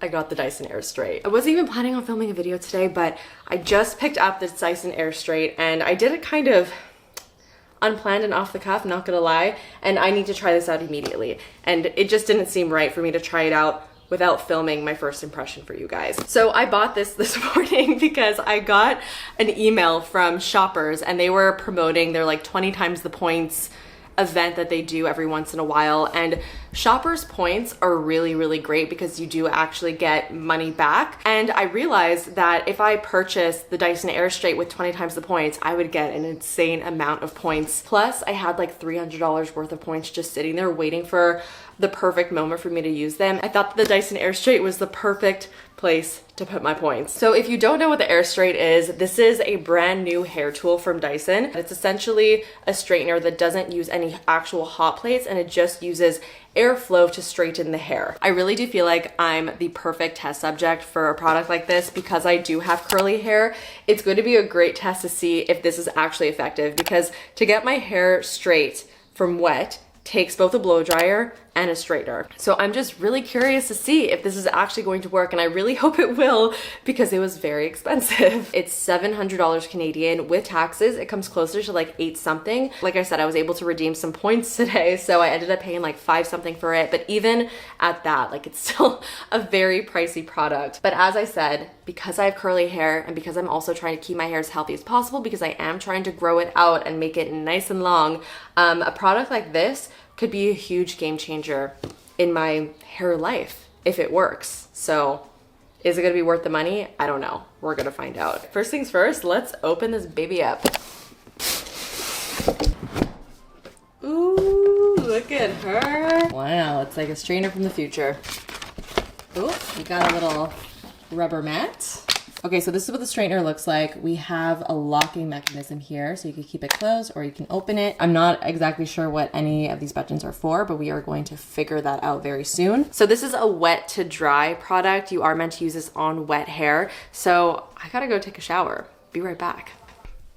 I got the Dyson Airstrait. I wasn't even planning on filming a video today, but I just picked up this Dyson Airstrait and I did it kind of unplanned and off the cuff, not gonna lie, and I need to try this out immediately. And it just didn't seem right for me to try it out without filming my first impression for you guys. So I bought this morning because I got an email from Shoppers and they were promoting their like 20 times the points event that they do every once in a while, and Shoppers points are really great because you do actually get money back. And I realized that if I purchased the Dyson Airstrait with 20 times the points, I would get an insane amount of points. Plus I had like $300 worth of points just sitting there waiting for the perfect moment for me to use them. I thought the Dyson Airstrait was the perfect place to put my points. So if you don't know what the Airstrait is, this is a brand new hair tool from Dyson. It's essentially a straightener that doesn't use any actual hot plates and it just uses airflow to straighten the hair. I really do feel like I'm the perfect test subject for a product like this because I do have curly hair. It's going to be a great test to see if this is actually effective, because to get my hair straight from wet takes both a blow dryer and a straightener. So I'm just really curious to see if this is actually going to work, and I really hope it will because it was very expensive. It's $700 Canadian with taxes. It comes closer to like 8 something. Like I said, I was able to redeem some points today, so I ended up paying like 5 something for it. But even at that, like it's still a very pricey product. But as I said, because I have curly hair and because I'm also trying to keep my hair as healthy as possible, because I am trying to grow it out and make it nice and long, a product like this could be a huge game changer in my hair life if it works. So is it gonna be worth the money? I don't know. We're gonna find out. First things first, let's open this baby up. Ooh, look at her. Wow, it's like a strainer from the future. Ooh, we got a little rubber mat. Okay, so this is what the straightener looks like. We have a locking mechanism here, so you can keep it closed or you can open it. I'm not exactly sure what any of these buttons are for, but we are going to figure that out very soon. So this is a wet to dry product. You are meant to use this on wet hair. So I gotta go take a shower. Be right back.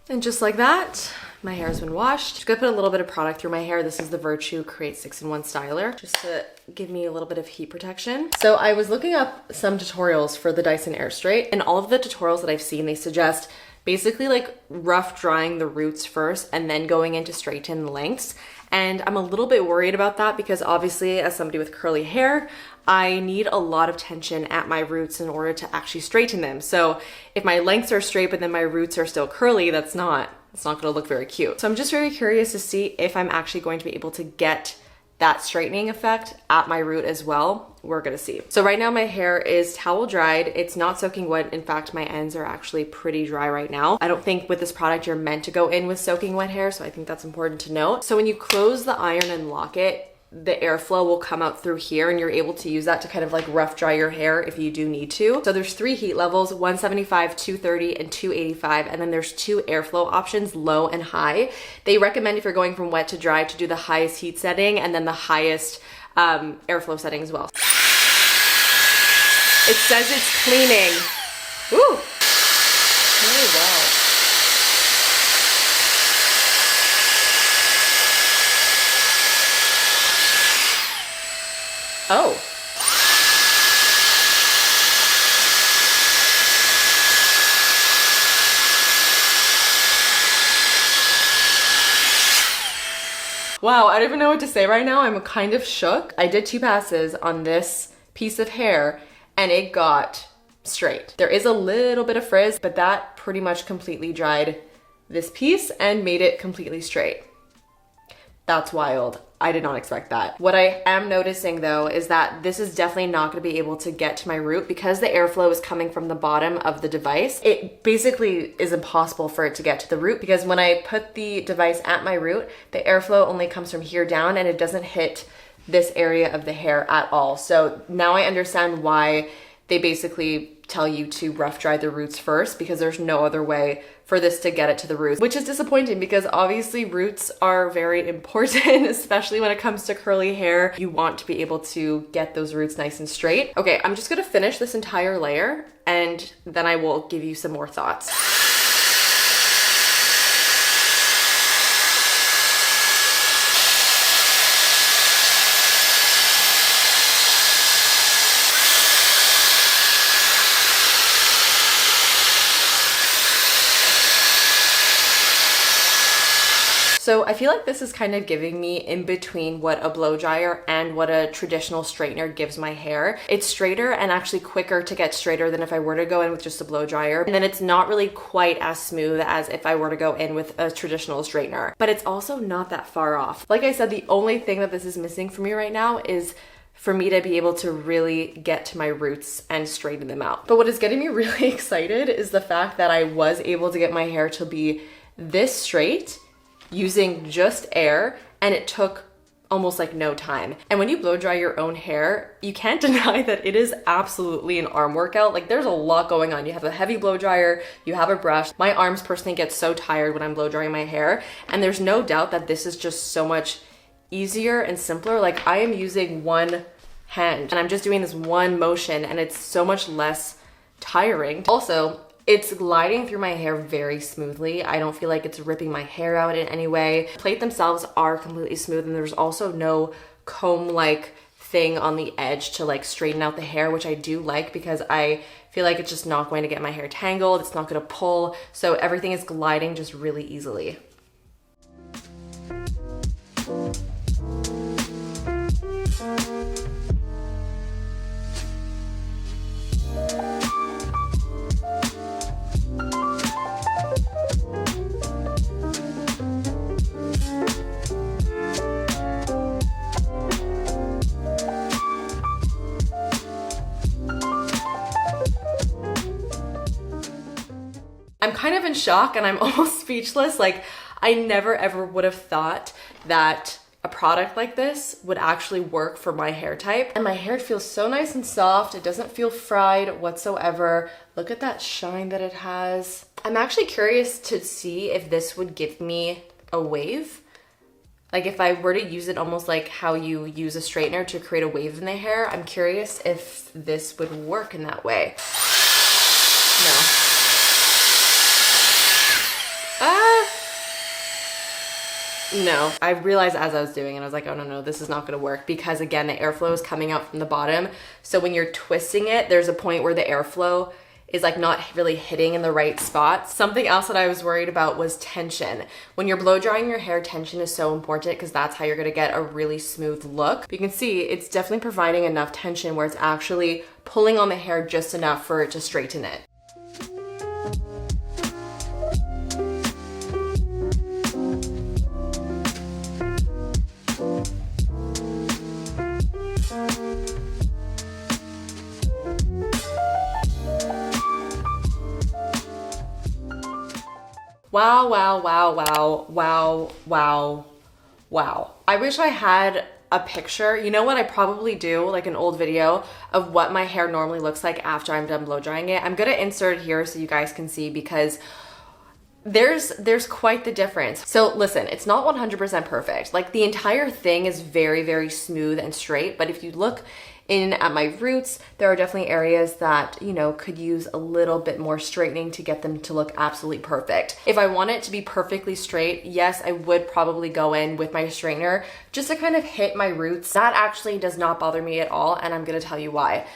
And just like that, my hair has been washed. Just gonna put a little bit of product through my hair. This is the Virtue Create 6-in-1 Styler, just to give me a little bit of heat protection. So I was looking up some tutorials for the Dyson Airstrait, and all of the tutorials that I've seen, they suggest basically like rough drying the roots first and then going into straighten lengths. And I'm a little bit worried about that because obviously as somebody with curly hair, I need a lot of tension at my roots in order to actually straighten them. So if my lengths are straight but then my roots are still curly, it's not gonna look very cute. So I'm just very curious to see if I'm actually going to be able to get that straightening effect at my root as well. We're gonna see. So right now my hair is towel dried. It's not soaking wet. In fact, my ends are actually pretty dry right now. I don't think with this product you're meant to go in with soaking wet hair, so I think that's important to note. So when you close the iron and lock it, the airflow will come out through here and you're able to use that to kind of like rough dry your hair if you do need to. So there's 3 heat levels, 175, 230, and 285. And then there's 2 airflow options, low and high. They recommend if you're going from wet to dry to do the highest heat setting and then the highest airflow setting as well. It says it's cleaning. Woo! Very well. Oh. Wow, I don't even know what to say right now. I'm kind of shook. I did 2 passes on this piece of hair and it got straight. There is a little bit of frizz, but that pretty much completely dried this piece and made it completely straight. That's wild. I did not expect that. What I am noticing though is that this is definitely not gonna be able to get to my root because the airflow is coming from the bottom of the device. It basically is impossible for it to get to the root because when I put the device at my root, the airflow only comes from here down and it doesn't hit this area of the hair at all. So now I understand why they basically tell you to rough dry the roots first, because there's no other way for this to get it to the roots, which is disappointing because obviously roots are very important, especially when it comes to curly hair. You want to be able to get those roots nice and straight. Okay, I'm just gonna finish this entire layer and then I will give you some more thoughts. So I feel like this is kind of giving me in between what a blow dryer and what a traditional straightener gives my hair. It's straighter and actually quicker to get straighter than if I were to go in with just a blow dryer. And then it's not really quite as smooth as if I were to go in with a traditional straightener. But it's also not that far off. Like I said, the only thing that this is missing for me right now is for me to be able to really get to my roots and straighten them out. But what is getting me really excited is the fact that I was able to get my hair to be this straight using just air, and it took almost like no time. And when you blow dry your own hair, you can't deny that it is absolutely an arm workout. Like there's a lot going on. You have a heavy blow dryer, you have a brush. My arms personally get so tired when I'm blow drying my hair, and there's no doubt that this is just so much easier and simpler. Like I am using one hand and I'm just doing this one motion, and it's so much less tiring. Also, it's gliding through my hair very smoothly. I don't feel like it's ripping my hair out in any way. The plate themselves are completely smooth, and there's also no comb-like thing on the edge to like straighten out the hair, which I do like because I feel like it's just not going to get my hair tangled. It's not going to pull. So everything is gliding just really easily. I'm kind of in shock and I'm almost speechless. Like I never ever would have thought that a product like this would actually work for my hair type. And my hair feels so nice and soft. It doesn't feel fried whatsoever. Look at that shine that it has. I'm actually curious to see if this would give me a wave. Like if I were to use it almost like how you use a straightener to create a wave in the hair, I'm curious if this would work in that way. No. No, I realized as I was doing it, I was like, oh no, this is not gonna work, because again, the airflow is coming out from the bottom. So when you're twisting it, there's a point where the airflow is like not really hitting in the right spot. Something else that I was worried about was tension. When you're blow drying your hair, tension is so important because that's how you're gonna get a really smooth look. But you can see it's definitely providing enough tension where it's actually pulling on the hair just enough for it to straighten it. Wow, wow, wow, wow, wow, wow, wow. I wish I had a picture. You know what I probably do, like an old video of what my hair normally looks like after I'm done blow drying it. I'm gonna insert it here so you guys can see, because there's quite the difference. So listen, it's not 100% perfect. Like the entire thing is very, very smooth and straight, but if you look in at my roots, there are definitely areas that, you know, could use a little bit more straightening to get them to look absolutely perfect. If I want it to be perfectly straight, yes, I would probably go in with my straightener just to kind of hit my roots. That actually does not bother me at all, and I'm gonna tell you why.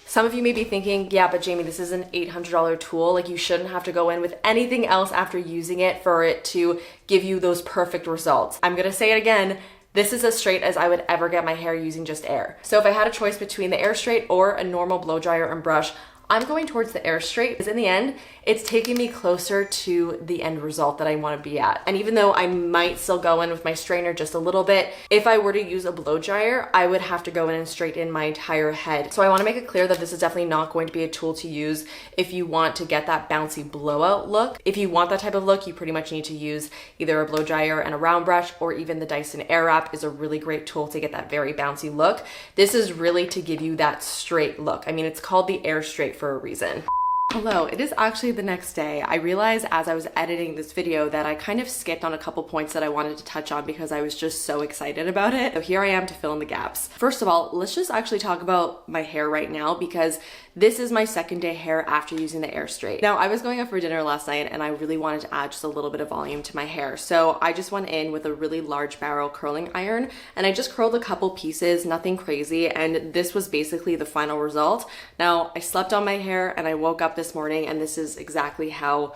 Some of you may be thinking, yeah, but Jamie, this is an $800 tool. Like you shouldn't have to go in with anything else after using it for it to give you those perfect results. I'm gonna say it again. This is as straight as I would ever get my hair using just air. So if I had a choice between the Airstrait or a normal blow dryer and brush, I'm going towards the Airstrait, because in the end, it's taking me closer to the end result that I want to be at. And even though I might still go in with my straightener just a little bit, if I were to use a blow dryer, I would have to go in and straighten my entire head. So I want to make it clear that this is definitely not going to be a tool to use if you want to get that bouncy blowout look. If you want that type of look, you pretty much need to use either a blow dryer and a round brush, or even the Dyson Airwrap is a really great tool to get that very bouncy look. This is really to give you that straight look. I mean, it's called the Airstrait for a reason. Hello, it is actually the next day. I realized as I was editing this video that I kind of skipped on a couple points that I wanted to touch on because I was just so excited about it. So here I am to fill in the gaps. First of all, let's just actually talk about my hair right now, because this is my second day hair after using the Airstrait. Now, I was going out for dinner last night and I really wanted to add just a little bit of volume to my hair. So I just went in with a really large barrel curling iron and I just curled a couple pieces, nothing crazy. And this was basically the final result. Now, I slept on my hair and I woke up this morning and this is exactly how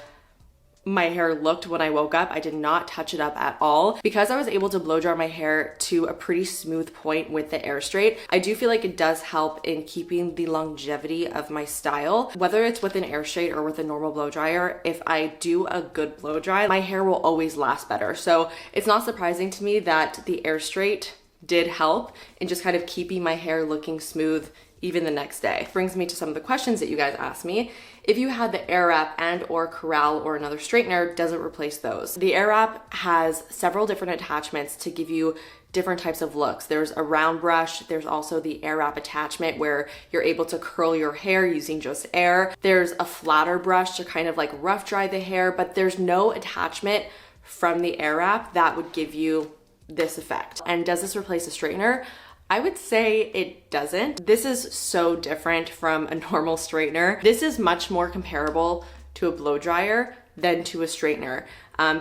my hair looked when I woke up. I did not touch it up at all. Because I was able to blow dry my hair to a pretty smooth point with the Airstrait, I do feel like it does help in keeping the longevity of my style. Whether it's with an Airstrait or with a normal blow dryer, if I do a good blow dry, my hair will always last better. So it's not surprising to me that the Airstrait did help in just kind of keeping my hair looking smooth even the next day. Brings me to some of the questions that you guys asked me. If you had the Airwrap and or Corral or another straightener, does it replace those? The Airwrap has several different attachments to give you different types of looks. There's a round brush. There's also the Airwrap attachment where you're able to curl your hair using just air. There's a flatter brush to kind of like rough dry the hair, but there's no attachment from the Airwrap that would give you this effect. And does this replace a straightener? I would say it doesn't. This is so different from a normal straightener. This is much more comparable to a blow dryer than to a straightener.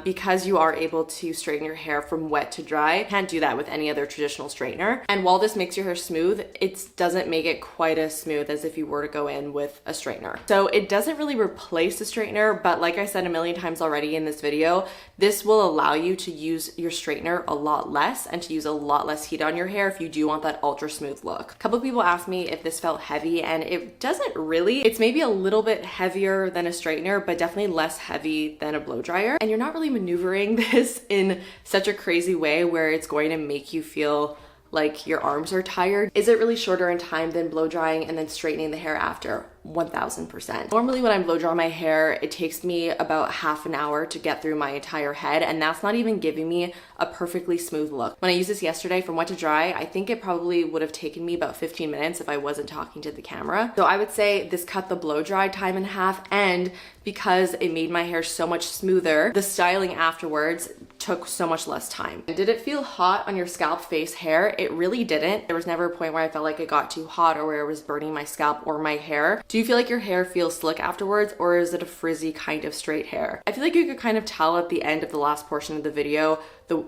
Because you are able to straighten your hair from wet to dry. Can't do that with any other traditional straightener. And while this makes your hair smooth, it doesn't make it quite as smooth as if you were to go in with a straightener. So it doesn't really replace the straightener, but like I said a million times already in this video, this will allow you to use your straightener a lot less and to use a lot less heat on your hair if you do want that ultra smooth look. A couple people asked me if this felt heavy, and it doesn't really. It's maybe a little bit heavier than a straightener, but definitely less heavy than a blow dryer. And you're not really maneuvering this in such a crazy way where it's going to make you feel like your arms are tired. Is it really shorter in time than blow drying and then straightening the hair after? 1000%. Normally when I blow dry my hair, it takes me about half an hour to get through my entire head, and that's not even giving me a perfectly smooth look. When I used this yesterday from wet to dry, I think it probably would have taken me about 15 minutes if I wasn't talking to the camera. So I would say this cut the blow dry time in half, and because it made my hair so much smoother, the styling afterwards took so much less time. Did it feel hot on your scalp, face, hair? It really didn't. There was never a point where I felt like it got too hot or where it was burning my scalp or my hair. Do you feel like your hair feels slick afterwards, or is it a frizzy kind of straight hair? I feel like you could kind of tell at the end of the last portion of the video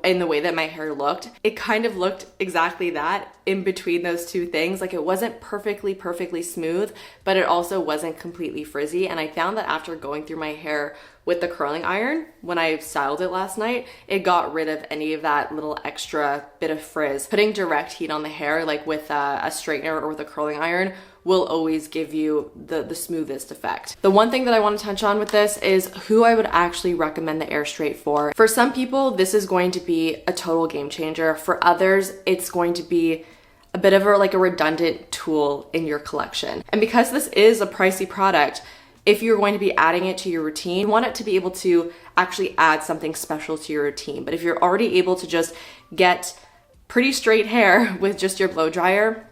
in the way that my hair looked. It kind of looked exactly that, in between those two things. Like it wasn't perfectly smooth, but it also wasn't completely frizzy. And I found that after going through my hair with the curling iron, when I styled it last night, it got rid of any of that little extra bit of frizz. Putting direct heat on the hair, like with a straightener or with a curling iron, will always give you the smoothest effect. The one thing that I want to touch on with this is who I would actually recommend the Airstrait for. For some people, this is going to be a total game changer. For others, it's going to be a bit of a redundant tool in your collection. And because this is a pricey product, if you're going to be adding it to your routine, you want it to be able to actually add something special to your routine. But if you're already able to just get pretty straight hair with just your blow dryer,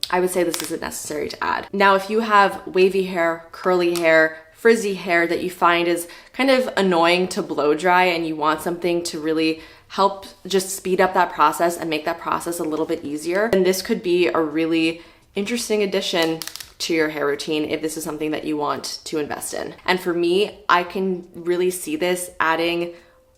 I would say this isn't necessary to add. Now, if you have wavy hair, curly hair, frizzy hair that you find is kind of annoying to blow dry and you want something to really help just speed up that process and make that process a little bit easier, then this could be a really interesting addition to your hair routine if this is something that you want to invest in. And for me, I can really see this adding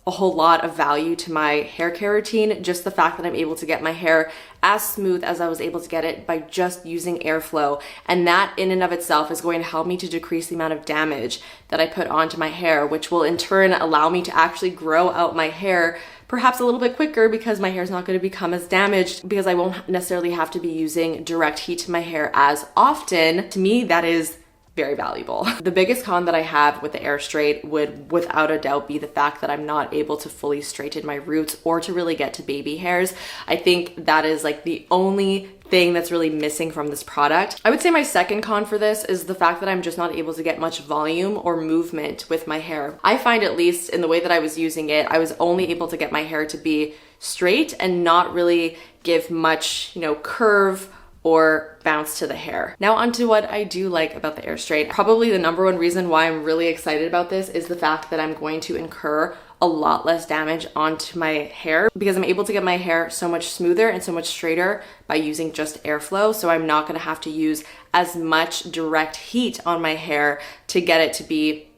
a whole lot of value to my hair care routine. Just the fact that I'm able to get my hair as smooth as I was able to get it by just using airflow. And that in and of itself is going to help me to decrease the amount of damage that I put onto my hair, which will in turn allow me to actually grow out my hair perhaps a little bit quicker because my hair is not going to become as damaged because I won't necessarily have to be using direct heat to my hair as often. To me, that is very valuable. The biggest con that I have with the Airstrait would without a doubt be the fact that I'm not able to fully straighten my roots or to really get to baby hairs. I think that is like the only thing that's really missing from this product. I would say my second con for this is the fact that I'm just not able to get much volume or movement with my hair. I find, at least in the way that I was using it, I was only able to get my hair to be straight and not really give much, curve or bounce to the hair. Now onto what I do like about the Airstrait. Probably the number one reason why I'm really excited about this is the fact that I'm going to incur a lot less damage onto my hair because I'm able to get my hair so much smoother and so much straighter by using just airflow. So I'm not gonna have to use as much direct heat on my hair to get it to be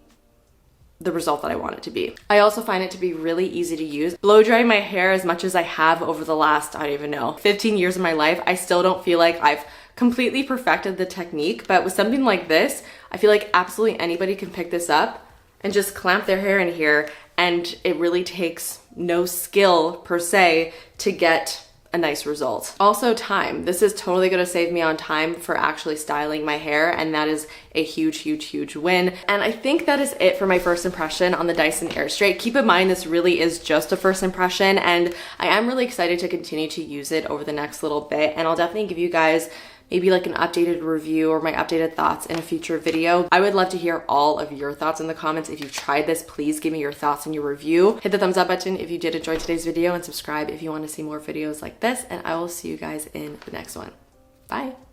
the result that I want it to be. I also find it to be really easy to use. Blow drying my hair as much as I have over the last, 15 years of my life, I still don't feel like I've completely perfected the technique, but with something like this, I feel like absolutely anybody can pick this up and just clamp their hair in here, and it really takes no skill per se to get a nice result. Also time. This is totally gonna save me on time for actually styling my hair, and that is a huge, huge, huge win. And I think that is it for my first impression on the Dyson Airstrait. Keep in mind, this really is just a first impression, and I am really excited to continue to use it over the next little bit, and I'll definitely give you guys maybe like an updated review or my updated thoughts in a future video. I would love to hear all of your thoughts in the comments. If you've tried this, please give me your thoughts and your review. Hit the thumbs up button if you did enjoy today's video, and subscribe if you want to see more videos like this, and I will see you guys in the next one. Bye.